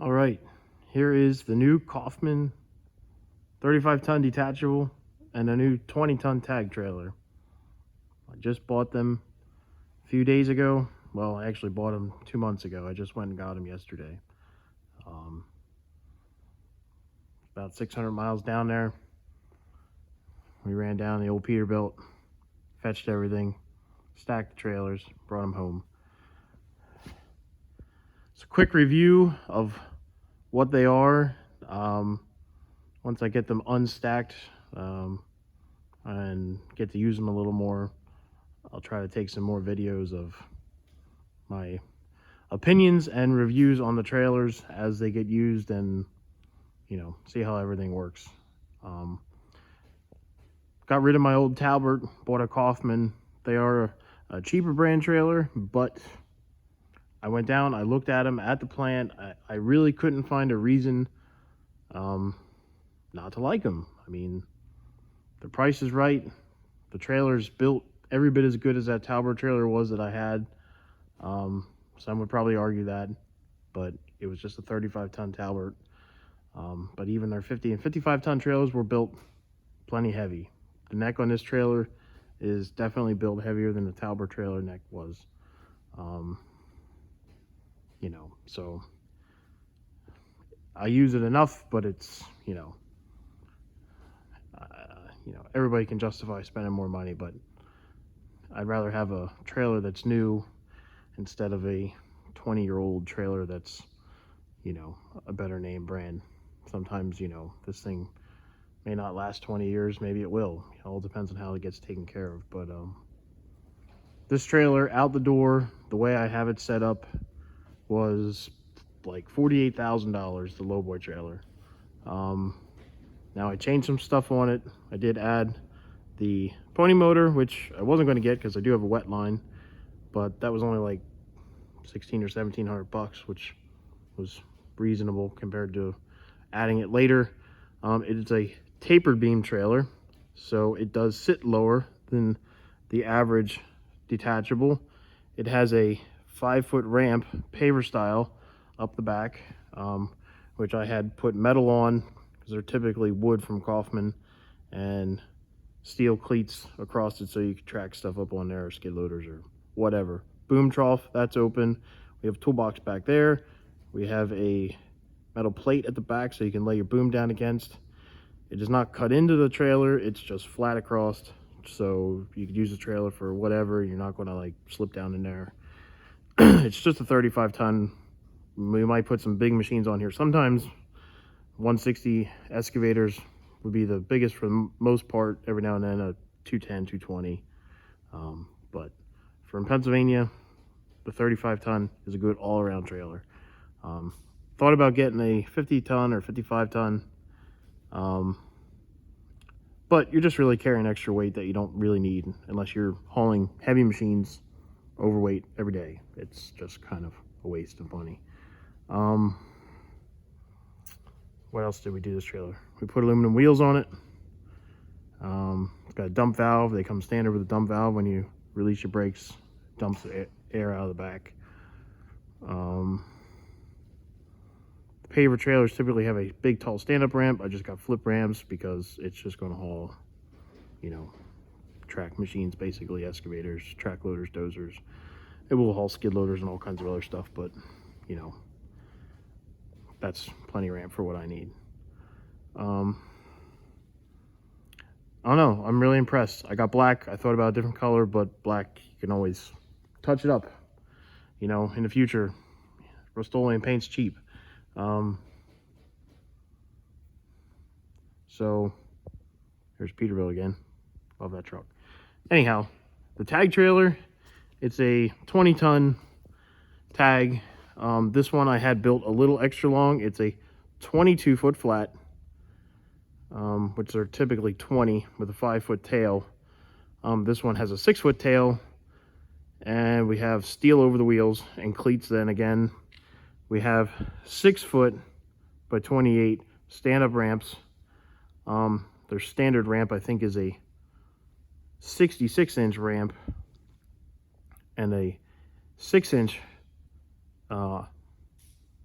All right, here is the new Kaufman 35-ton detachable and a new 20-ton tag trailer. I just bought them a few days ago. Well, I actually bought them 2 months ago. I just went and got them yesterday. About 600 miles down there. We ran down the old Peterbilt, fetched everything, stacked the trailers, brought them home. It's a quick review of what they are. Once I get them unstacked and get to use them a little more, I'll try to take some more videos of my opinions and reviews on the trailers as they get used, and see how everything works. Got rid of my old Talbert, bought a Kaufman. They are a cheaper brand trailer, but I went down, I looked at them at the plant. I really couldn't find a reason not to like them. I mean, the price is right. The trailer's built every bit as good as that Talbot trailer was that I had. Some would probably argue that, but it was just a 35-ton Talbot. But even their 50 and 55-ton trailers were built plenty heavy. The neck on this trailer is definitely built heavier than the Talbot trailer neck was. So I use it enough, but it's, everybody can justify spending more money, but I'd rather have a trailer that's new instead of a 20-year-old trailer that's, a better name brand. Sometimes, this thing may not last 20 years, maybe it will. It all depends on how it gets taken care of. But this trailer out the door, the way I have it set up, was like $48,000, the Lowboy trailer. Now I changed some stuff on it. I did add the pony motor, which I wasn't going to get because I do have a wet line, but that was only like 16 or 1700 bucks, which was reasonable compared to adding it later. It is a tapered beam trailer, so it does sit lower than the average detachable. It has a 5-foot ramp, paver style, up the back, which I had put metal on because they're typically wood from Kaufman, and steel cleats across it so you can track stuff up on there, or skid loaders or whatever. Boom trough, that's open. We have a toolbox back there. We have a metal plate at the back so you can lay your boom down against. It is not cut into the trailer, it's just flat across, so you could use the trailer for whatever. You're not going to like slip down in there. It's just a 35-ton. We might put some big machines on here. Sometimes 160 excavators would be the biggest for the most part. Every now and then a 210, 220. But from Pennsylvania, the 35-ton is a good all-around trailer. Thought about getting a 50-ton or 55-ton, but you're just really carrying extra weight that you don't really need unless you're hauling heavy machines overweight every day. It's just kind of a waste of money. What else did we do this trailer? We put aluminum wheels on it. It's got a dump valve. They come standard with a dump valve. When you release your brakes, it dumps the air out of the back. The paver trailers typically have a big tall stand-up ramp. I just got flip ramps because it's just going to haul, track machines, basically excavators, track loaders, dozers. It will haul skid loaders and all kinds of other stuff, but that's plenty ramp for what I need. I don't know, I'm really impressed. I got black. I thought about a different color, but black, you can always touch it up, in the future. Rust-Oleum paint's cheap. So here's Peterbilt again. Love that truck. Anyhow, the tag trailer, it's a 20-ton tag. This one I had built a little extra long. It's a 22-foot flat, which are typically 20 with a 5-foot tail. This one has a 6-foot tail, and we have steel over the wheels and cleats. Then again, we have 6-foot by 28 stand-up ramps. Their standard ramp, I think, is a 66-inch ramp and a 6-inch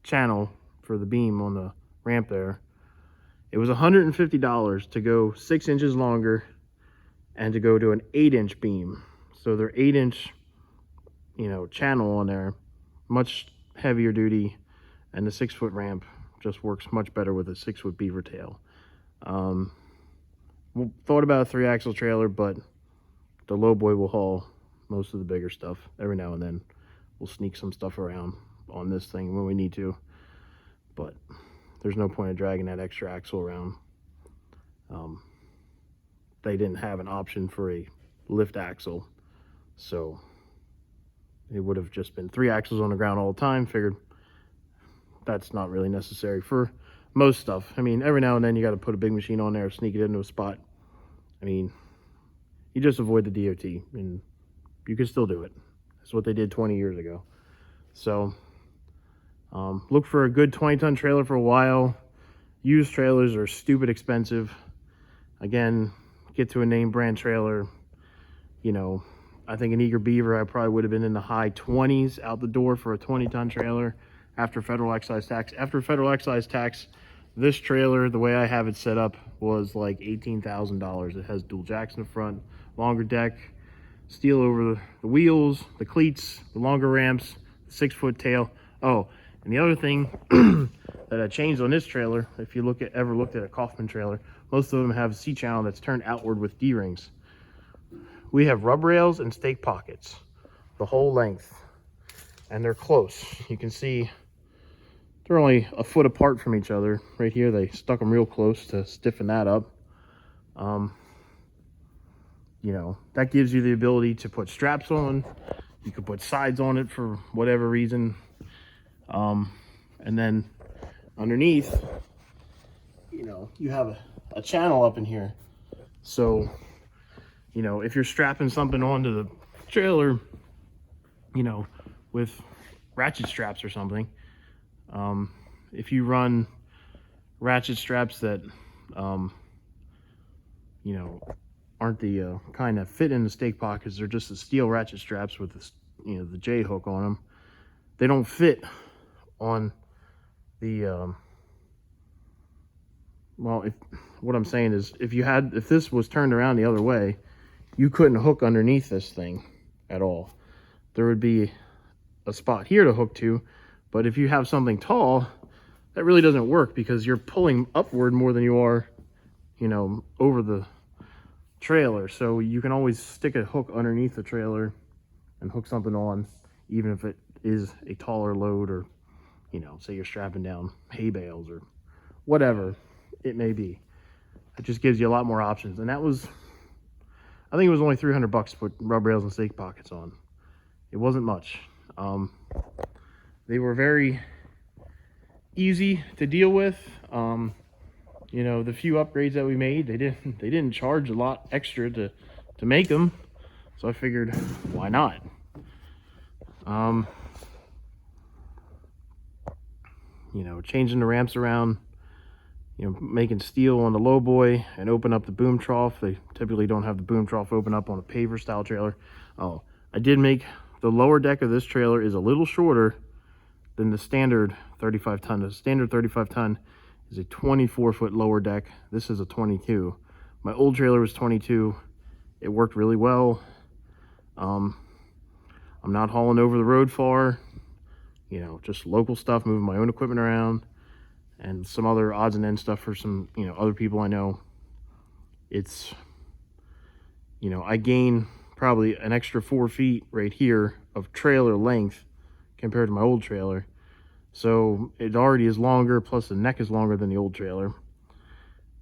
channel for the beam on the ramp there. It was $150 to go 6 inches longer and to go to an 8-inch beam. So their 8-inch, you know, channel on there, much heavier duty, and the 6-foot ramp just works much better with a 6-foot beaver tail. Thought about a 3-axle trailer, but the Lowboy will haul most of the bigger stuff. Every now and then we'll sneak some stuff around on this thing when we need to, but there's no point in dragging that extra axle around. They didn't have an option for a lift axle, so it would have just been 3 axles on the ground all the time. Figured that's not really necessary for most stuff. I mean, every now and then you got to put a big machine on there, sneak it into a spot. I mean, you just avoid the DOT, and you can still do it. That's what they did 20 years ago. So look for a good 20-ton trailer for a while. Used trailers are stupid expensive. Again, get to a name brand trailer, you know, I think an Eager Beaver, I probably would have been in the high 20s out the door for a 20-ton trailer after federal excise tax. After federal excise tax, this trailer, the way I have it set up, was like $18,000. It has dual jacks in the front, longer deck, steel over the wheels, the cleats, the longer ramps, the 6-foot tail. Oh, and the other thing that I changed on this trailer, if you ever looked at a Kaufman trailer, most of them have a C-channel that's turned outward with D-rings. We have rub rails and stake pockets the whole length, and they're close. You can see they're only a foot apart from each other. Right here, they stuck them real close to stiffen that up. You know, that gives you the ability to put straps on. You could put sides on it for whatever reason. And then underneath, you know, you have a channel up in here. So, you know, if you're strapping something onto the trailer, you know, with ratchet straps or something, if you run ratchet straps that, you know, aren't the kind that fit in the stake pockets, they're just the steel ratchet straps with the, you know, the J hook on them. They don't fit on the, well, what I'm saying is, if this was turned around the other way, you couldn't hook underneath this thing at all. There would be a spot here to hook to, but if you have something tall, that really doesn't work because you're pulling upward more than you are, you know, over the trailer. So you can always stick a hook underneath the trailer and hook something on, even if it is a taller load, or, you know, say you're strapping down hay bales or whatever it may be. It just gives you a lot more options. And that was, I think it was only $300 to put rub rails and stake pockets on. It wasn't much. They were very easy to deal with. You know, the few upgrades that we made, they didn't charge a lot extra to make them, so I figured, why not? You know, changing the ramps around, you know, making steel on the Lowboy and open up the boom trough. They typically don't have the boom trough open up on a paver style trailer. Oh, I did make the lower deck of this trailer is a little shorter than the standard 35 ton. The standard 35 ton is a 24-foot lower deck. This is a 22. My old trailer was 22. It worked really well. I'm not hauling over the road far, you know, just local stuff, moving my own equipment around and some other odds and ends stuff for some, you know, other people I know. It's, you know, I gain probably an extra 4 feet right here of trailer length compared to my old trailer. So it already is longer, plus the neck is longer than the old trailer.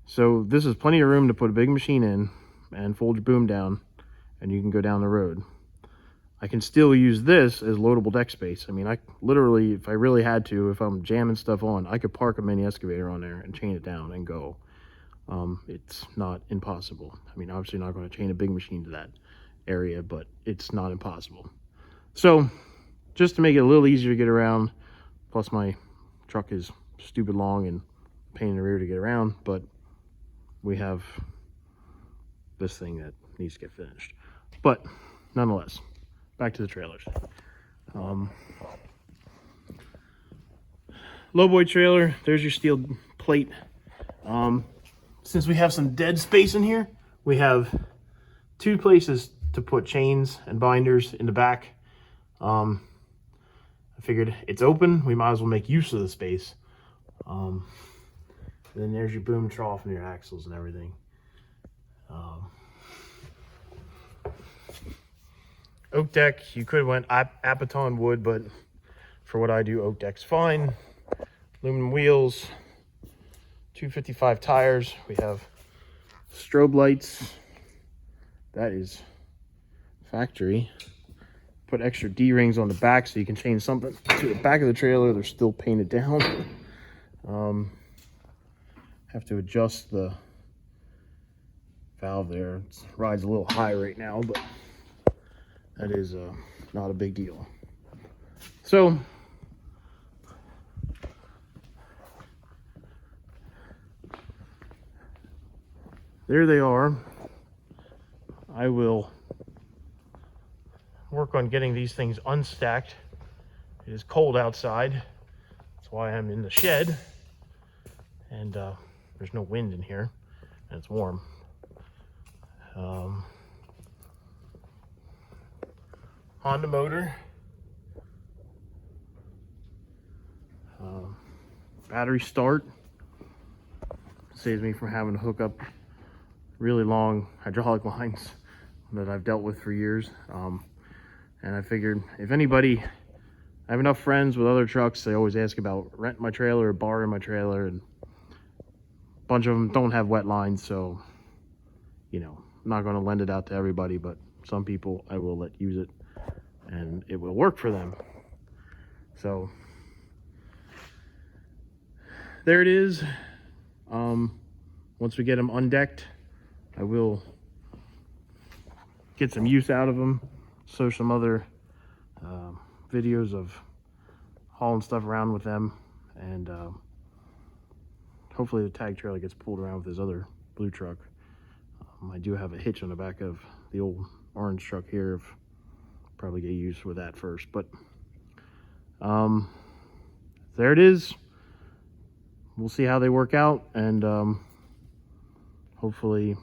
So this is plenty of room to put a big machine in and fold your boom down, and you can go down the road. I can still use this as loadable deck space. I mean, I literally, if I really had to, if I'm jamming stuff on, I could park a mini excavator on there and chain it down and go. It's not impossible. I mean, obviously not going to chain a big machine to that area, but it's not impossible. So just to make it a little easier to get around, plus my truck is stupid long and pain in the rear to get around, but we have this thing that needs to get finished. But nonetheless, back to the trailers. Lowboy trailer. There's your steel plate. Since we have some dead space in here, we have 2 places to put chains and binders in the back. I figured it's open, we might as well make use of the space. And then there's your boom trough and your axles and everything. Oak deck, you could have went Apaton wood, but for what I do, oak deck's fine. Aluminum wheels, 255 tires. We have strobe lights. That is factory. Put extra D-rings on the back so you can change something to the back of the trailer. They're still painted down. Have to adjust the valve there. It rides a little high right now, but that is not a big deal. So there they are. I will work on getting these things unstacked. It is cold outside. That's why I'm in the shed. And there's no wind in here. And it's warm. Honda motor. Battery start. Saves me from having to hook up really long hydraulic lines that I've dealt with for years. And I figured if anybody, I have enough friends with other trucks, they always ask about renting my trailer or borrowing my trailer, and a bunch of them don't have wet lines, so you know, I'm not going to lend it out to everybody, but some people I will let use it and it will work for them. So there it is. Once we get them undecked, I will get some use out of them, show some other videos of hauling stuff around with them, and hopefully the tag trailer gets pulled around with this other blue truck. I do have a hitch on the back of the old orange truck here. Probably get used with that first, but there it is. We'll see how they work out, and hopefully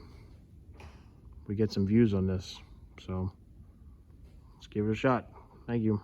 we get some views on this. So let's give it a shot. Thank you.